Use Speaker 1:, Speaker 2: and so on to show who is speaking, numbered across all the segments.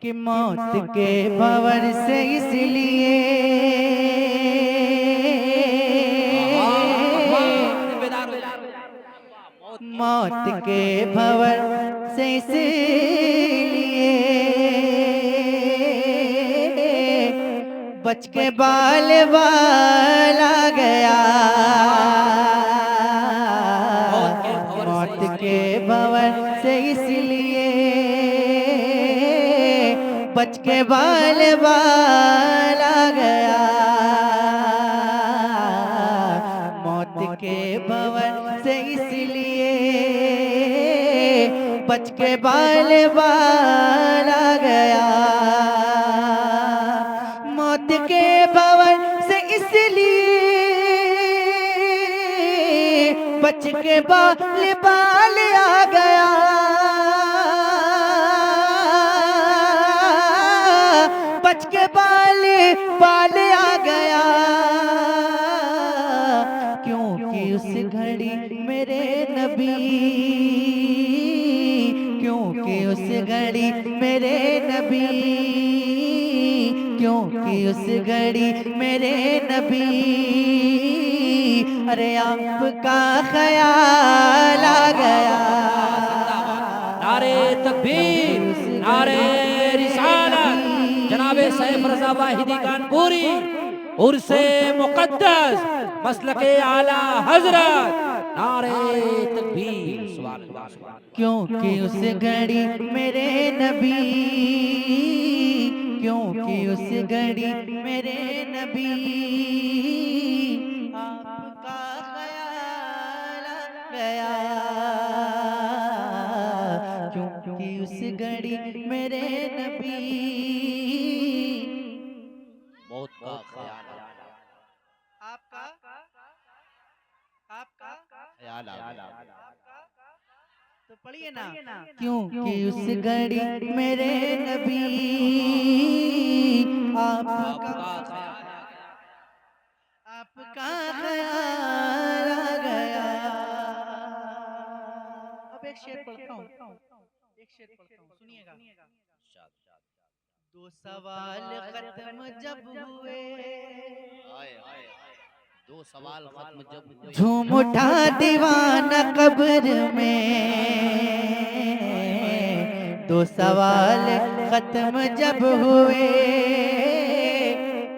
Speaker 1: कि मौत के भंवर से इसलिए मौत के भंवर से इसलिए बच के बाल वाला गया। मौत के भंवर से इसलिए बच के बाल वाला गया। मौत के भंवर से इसलिए बच के बाल वाला गया। मौत के भंवर से इसलिए बच के बाल आ गया। बच के बाल आ गया। क्योंकि उस घड़ी मेरे नबी, क्योंकि उस घड़ी मेरे नबी, क्योंकि उस घड़ी मेरे नबी, अरे आपका ख्याल आ गया।
Speaker 2: नारे तकबीर, नारे रिसालत, जनाबे सैफ रज़ा वाहिदी कानपुरी, उर्से मुक़द्दस, मसलके आला हजरत, नारे तकबीर, सुभान अल्लाह।
Speaker 1: क्योंकि उस घड़ी मेरे नबी, क्योंकि उस घड़ी मेरे नबी, आपका ख्याल आ गया। क्योंकि उस घड़ी मेरे नबी,
Speaker 2: मौत का ख्याल
Speaker 1: आपका
Speaker 2: ख्याल आ गया।
Speaker 1: तो पढ़िए ना। क्योंकि उस घड़ी मेरे नबी, आपका ख्याल आ गया। अब एक शेर पढ़ता हूँ, सुनिएगा। दो सवाल खत्म जब हुए,
Speaker 2: दो सवाल खत्म जब हुए,
Speaker 1: झूम उठा दीवाना कब्र में। दो सवाल खत्म जब हुए,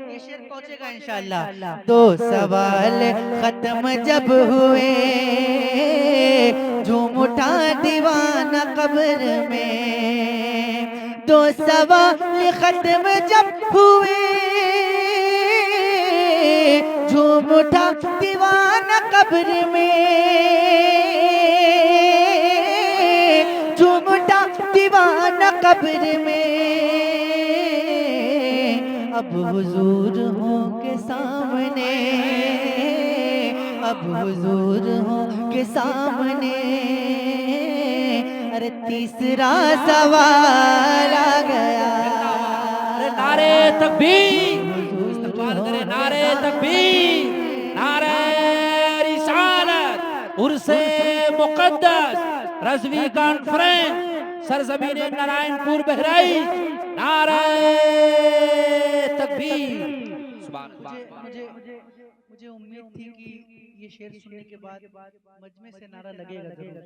Speaker 1: ये शेर पहुंचेगा इंशाअल्लाह। दो सवाल खत्म जब हुए, झूम उठा दीवाना कब्र में। दो सवाल खत्म जब हुए, झूम उठा दीवाना कब्र में। झूम उठा दीवाना कब्र में। अब हुजूर हो के सामने, अब हुजूर हो के सामने, अरे तीसरा सवाल आ गया।
Speaker 2: अरे नारे तकबीर, इस्तकबाल करे, नारे तकबीर, नारे रिसालत, उर्से मुक़द्दस, रज़वी कॉन्फ्रेंस, सरज़मीन नारायणपुर बहराइच, नारे तकबीर।
Speaker 1: मुझे उम्मीद थी कि ये शेर सुनने के बाद मजमे से नारा लगेगा जरूर,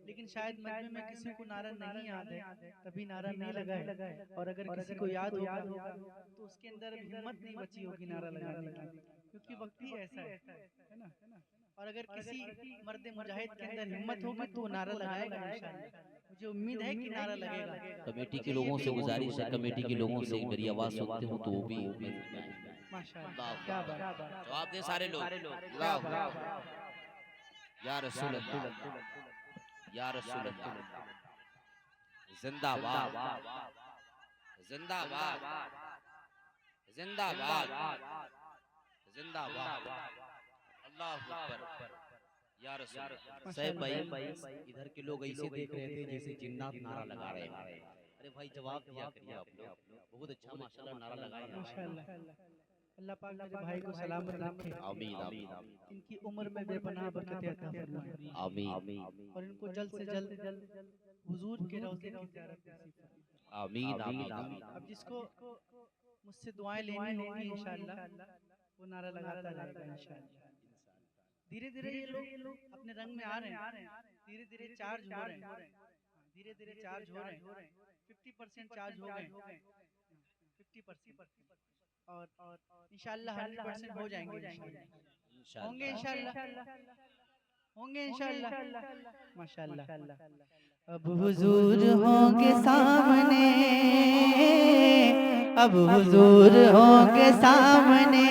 Speaker 1: लेकिन शायद मजमे में किसी को नारा नहीं याद है, तभी नारा नहीं लगा है। और अगर किसी को याद होगा तो उसके अंदर हिम्मत नहीं बची होगी नारा लगाने की, क्योंकि वक्त ही ऐसा है ना। और अगर किसी मर्द मुजाहिद के अंदर हिम्मत होगी तो नारा लगाएगा इंशाअल्लाह। मुझे उम्मीद है कि नारा लगेगा।
Speaker 2: कमेटी के लोगों से गुजारिश है, कमेटी के लोगों से मेरी आवाज सुनते हो तो वो भी
Speaker 1: माशाअल्लाह, क्या बात।
Speaker 2: जवाब दे सारे लोग। या रसूल अल्लाह, या रसूल अल्लाह, जिंदाबाद, जिंदाबाद, जिंदाबाद, जिंदाबाद, अल्लाह अकबर, या रसूल। सैफ भाई, इधर के लोग ऐसे देख रहे थे जैसे जिन्नात नारा लगा रहे हैं। अरे भाई जवाब दिया करिए आप लोग, बहुत अच्छा माशाल्लाह नारा लगाए हैं।
Speaker 1: अल्लाह पाक मेरे भाई को सलामत रखे।
Speaker 2: आमीन, आमीन,
Speaker 1: इनकी उम्र में बेपनाह बरकत अता फरमाए।
Speaker 2: आमीन,
Speaker 1: और इनको जल्द से जल्द हुजूर के रोज़े की ज़ियारत नसीब फरमाए।
Speaker 2: आमीन आमीन आमीन।
Speaker 1: अब जिसको मुझसे दुआएं लेनी होगी इंशाअल्लाह वो नारा लगाता रहेगा इंशाअल्लाह। धीरे धीरे ये लोग अपने रंग में आ रहे हैं, धीरे धीरे चार्ज हो रहे हैं, धीरे धीरे चार्ज हो रहे हैं। 50% चार्ज हो गए, 50%, और इंशाअल्लाह 100% हो जाएंगे इंशाअल्लाह। होंगे इंशाअल्लाह, होंगे इंशाअल्लाह माशाअल्लाह। अब हुजूर होंगे सामने, अब हुजूर होंगे सामने,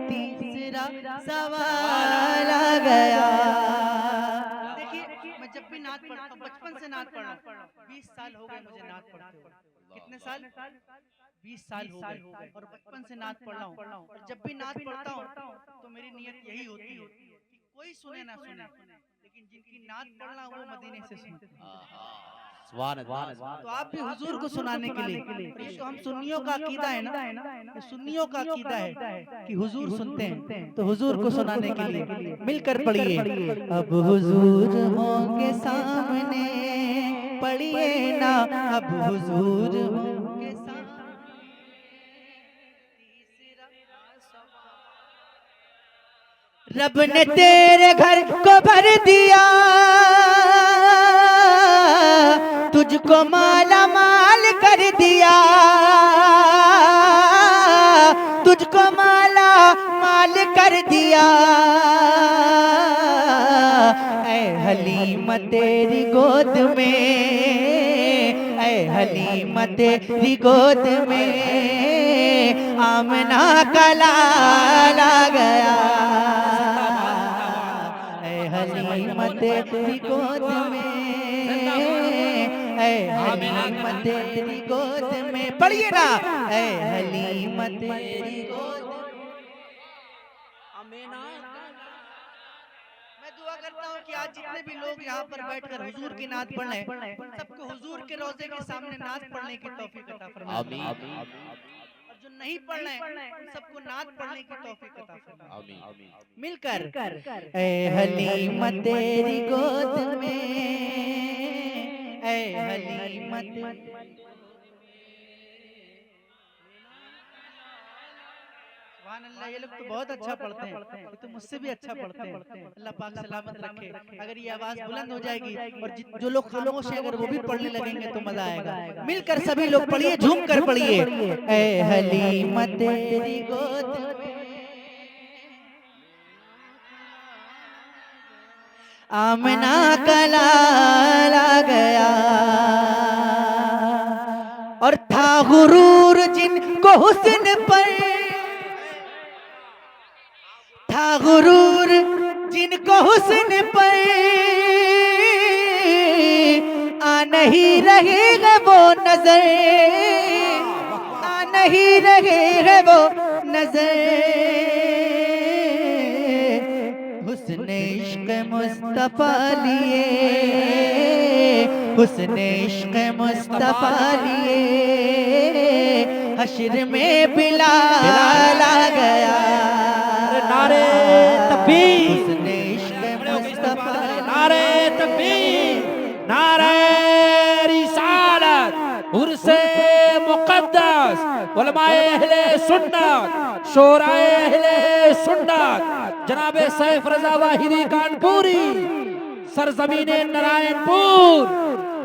Speaker 1: तीसरा सवाल आ गया। देखिए मैं जब भी नात पढ़ता हूँ, बचपन से नात पढ़ रहा हूँ, 20 साल हो गए मुझे नात पढ़ते हुए। कितने साल? 20 साल हो गए, और बचपन से नात पढ़ रहा हूँ। और जब भी नात पढ़ता हूँ तो मेरी नियत यही होती है कि कोई सुने ना सुने, लेकिन जिनकी नात पढ़ना वो मदीने से सुनते हैं।
Speaker 2: सुभान अल्लाह।
Speaker 1: तो आप भी हुजूर को सुनाने के लिए, और ये तो हम सुन्नियों का अकीदा है ना, ये सुन्नियों का अकीदा है कि हुजूर सुनते हैं, तो हुजूर को सुनाने के लिए मिलकर पढ़िए। अब हुजूर होंगे सामने, पढ़िए ना, अब हुजूर होंगे सामने, रब ने तेरे घर को भर दिया, तुझको माला माल कर दिया, तुझको माला माल कर दिया। ऐ हलीमा तेरी गोद में, ऐ हलीमा तेरी गोद में आमना का लाल आ गया। ऐ हलीमा तेरी गोद में, ऐ हलीमा तेरी गोद में, पढ़िए ना, ऐ हलीमा तेरी गोद में। मैं दुआ करता हूँ कि आज जितने भी लोग यहाँ पर बैठकर हुजूर की नात पढ़ रहे हैं, सबको हुजूर के रोजे के सामने नात पढ़ने की तौफीक अता फरमाए।
Speaker 2: आमीन
Speaker 1: और जो नहीं पढ़ रहे हैं उन सबको नात पढ़ने की तौफीक अता फरमाए।
Speaker 2: आमीन।
Speaker 1: मिलकर ऐ हलीमा तेरी गोद में, ऐ हलीमा तेरी, सुभान अल्लाह। ये लोग तो बहुत अच्छा पढ़ते हैं, ये तो मुझसे भी अच्छा पढ़ते हैं। अल्लाह पाक सलामत रखे। अगर ये आवाज बुलंद हो जाएगी और जो लोग खामोश हैं अगर वो भी पढ़ने लगेंगे तो मजा आएगा। मिलकर सभी लोग पढ़िए, झूम कर पढ़िए। ऐ हलीमा तेरी गोद में आमना का लाल आ गया, और था गुरूर जिनको हुस्न पर, था गुरूर जिनको हुस्न पर, आ नहीं रहेगा वो नजर, आ नहीं रहेगा वो नजर। हुस्न इश्क मुस्तफा लिए, हुस्न इश्क मुस्तफा लिए, हश्र में बिलाल आ गया।
Speaker 3: नारे तकबीर,
Speaker 1: हुस्न इश्क मुस्तफा,
Speaker 3: नारे तकबीर, नारे रिसालत, उर्से मुक़द्दस, उलमाए अहले सुन्नत, शोराए अहले सुन्नत, जनाबे सैफ रज़ा वाहिदी कानपुरी, सरजमीने नारायणपुर,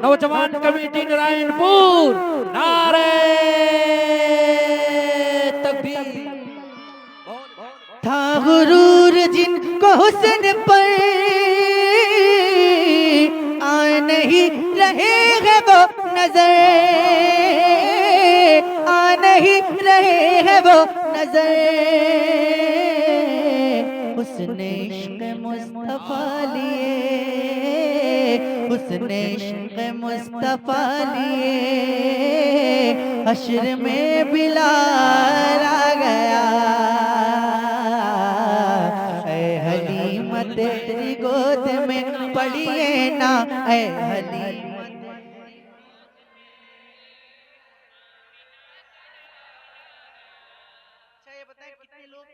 Speaker 3: नौजवान कमेटी नारायणपुर, नारे तकबीर।
Speaker 1: था गुरूर जिनको हुस्न पर, आ नहीं रहेगा वो नजर, आ नहीं रहेगा वो नजर। हुस्न इश्क मुस्तफा लिए, हुस्न इश्क मुस्तफा लिए, हश्र में बिलाल आ गया। ऐ हलीमा तेरी गोद में पढ़िए ना, ऐ हलीमा। ये बताएं कितने लोग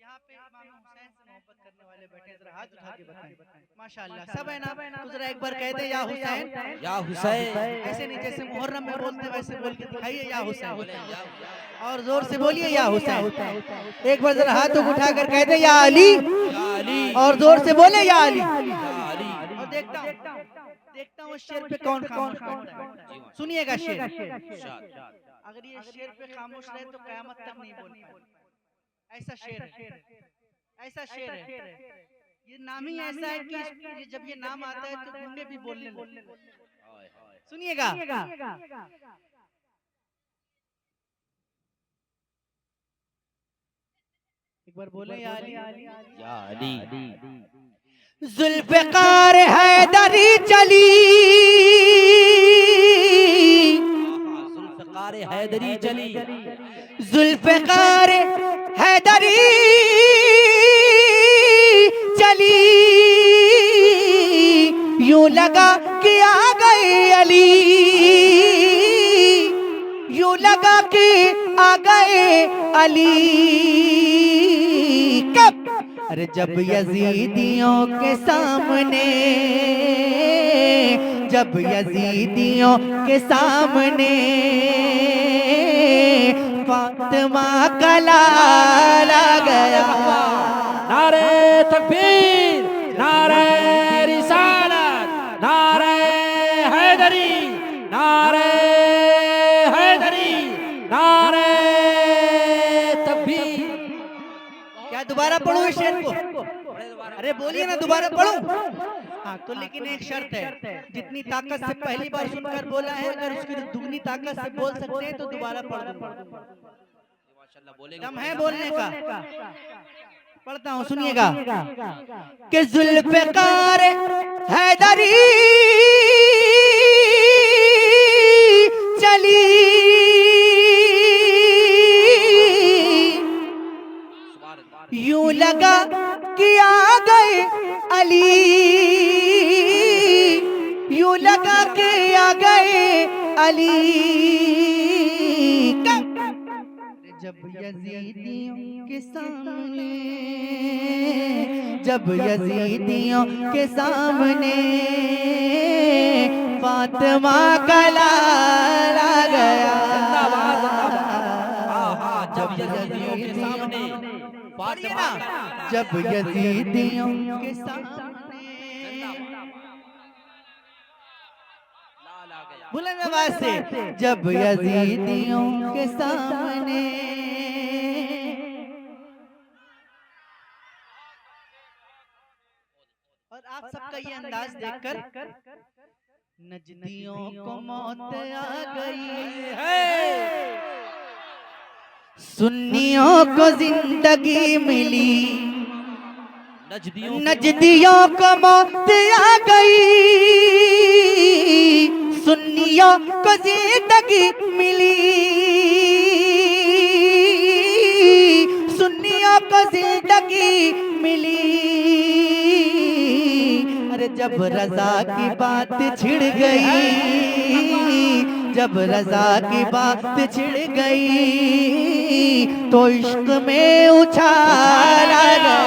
Speaker 1: यहाँ पे इमाम हुसैन से मोहब्बत करने वाले बैठे हैं, जरा हाथ उठा के बताएं। माशाअल्लाह सब है ना, तो जरा एक बार कह दे या हुसैन,
Speaker 3: या हुसैन।
Speaker 1: ऐसे नहीं जैसे मुहर्रम में बोलते वैसे बोल के दिखाइए या हुसैन,
Speaker 2: बोले या
Speaker 1: और जोर से बोलिए या हुसैन। एक बार जरा हाथ उठाकर कह दे या अली,
Speaker 3: अली,
Speaker 1: और जोर से बोले या अली।
Speaker 3: अली।
Speaker 1: और देखता हूँ उस शेर पे कौन खामोश बैठता है। सुनिएगा शेर, अगर ये शेर पे खामोश रहे तो कयामत तक नहीं बोल पाए। ऐसा शेर है, ऐसा शेर है, ये नाम ही ऐसा है कि जब ये नाम आता है तो गुंडे भी बोलने लगते हैं। सुनिएगा, एक बार बोले या अली,
Speaker 2: या अली।
Speaker 1: जुल्फ़िकार हैदरी चली,
Speaker 3: जुल्फ़िकार हैदरी चली,
Speaker 1: जुल्फ़िकार हैदरी चली, यूं लगा कि आ गए अली, यूं लगा कि आ गए अली। कब? अरे जब यजीदियों के सामने, जब यजीदियों के सामने फातिमा का लाला गया।
Speaker 3: नारे तकबीर, नारे रिसालत, नारे हैदरी, नारे हैदरी, नारे तकबीर।
Speaker 1: क्या दोबारा पढ़ूं इस शेर को? अरे बोलिए ना, दोबारा पढ़ूं? हाँ, तो लेकिन एक शर्त है, जितनी ताकत से पहली बार सुनकर बोला है, अगर उसकी दुगनी ताकत से बोल सकते हैं तो दोबारा पढ़ दूंगा।
Speaker 2: माशाल्लाह बोलेगा।
Speaker 1: दम है बोलने का? पढ़ता हूँ, सुनिएगा कि जुल्फ़िकार हैदरी चली, यूं लगा कि आ गए अली, यूं लगा कि आ गए अली। जब यजीदियों के सामने, जब यजीदियों के सामने फातिमा का लाला गया।
Speaker 3: जब यजीदियों के सामने फातिमा,
Speaker 1: जब यजीदियों के सामने बुलंद आवाज से, जब यजीदियों के सामने। और आप सबका ये अंदाज देखकर नजदियों को मौत आ गई है, सुन्नियों को जिंदगी मिली, नजदियों को मौत आ गई, सुन्नियों को जिंदगी मिली, सुन्नियों को जिंदगी मिली। अरे जब रजा की बात छिड़ गई, जब रजा की बात छिड़ गई तो इश्क में उछाला गया।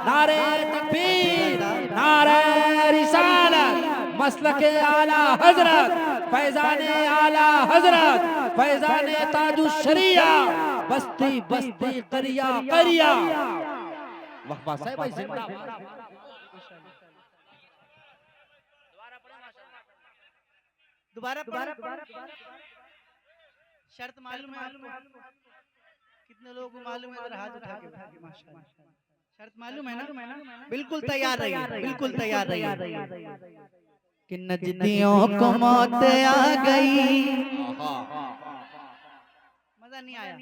Speaker 3: नारे तकबीर, नारे रिसालत, मसलके आला हजरत, फैजाने आला हजरत, फैजाने ताजु शरिया, बस्ती बस्ती करिया करिया। वक्फा साहब भाई जिंदाबाद।
Speaker 1: दोबारा शर्त मालूम है आपको? कितने लोगों को मालूम है? जरा हाथ उठा के बताइए। माशाल्लाह, शर्त मालूम है ना? बिल्कुल तैयार रहिए, बिल्कुल तैयार रहिए कि नजदियों को मौत आ गई। मजा नहीं आया?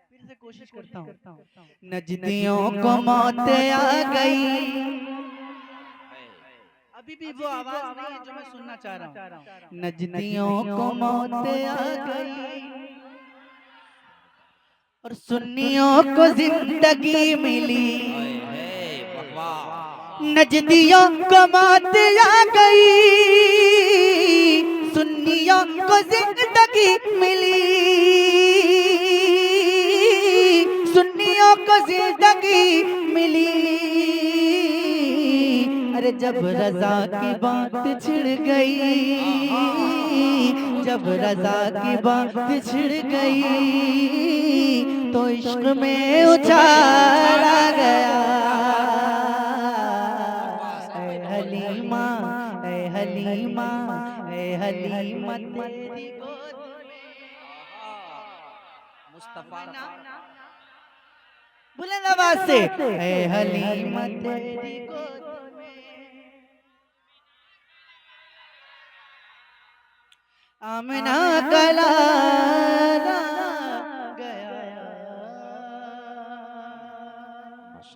Speaker 1: फिर से कोशिश करता हूँ। नजदियों को मौत आ गई, अभी भी वो आवाज नहीं है जो मैं सुनना चाह रहा हूँ। नजदियों को मौत आ गई और सुन्नियों को जिंदगी मिली, नजदियों को मौत आ गई, सुन्नियों को जिंदगी मिली। हस्तियों को जिंदगी मिली, अरे जब रजा की बात छिड़ गई, जब रजा की बात छिड़ गई तो इश्क में उछाला गया। ऐ हलीमा, ऐ हलीमा, ऐ हलीमा तेरी गोद में।
Speaker 2: मुस्तफा
Speaker 1: बुलंद आवाज से, ऐ हलीमा तेरी गोद में। आमना कला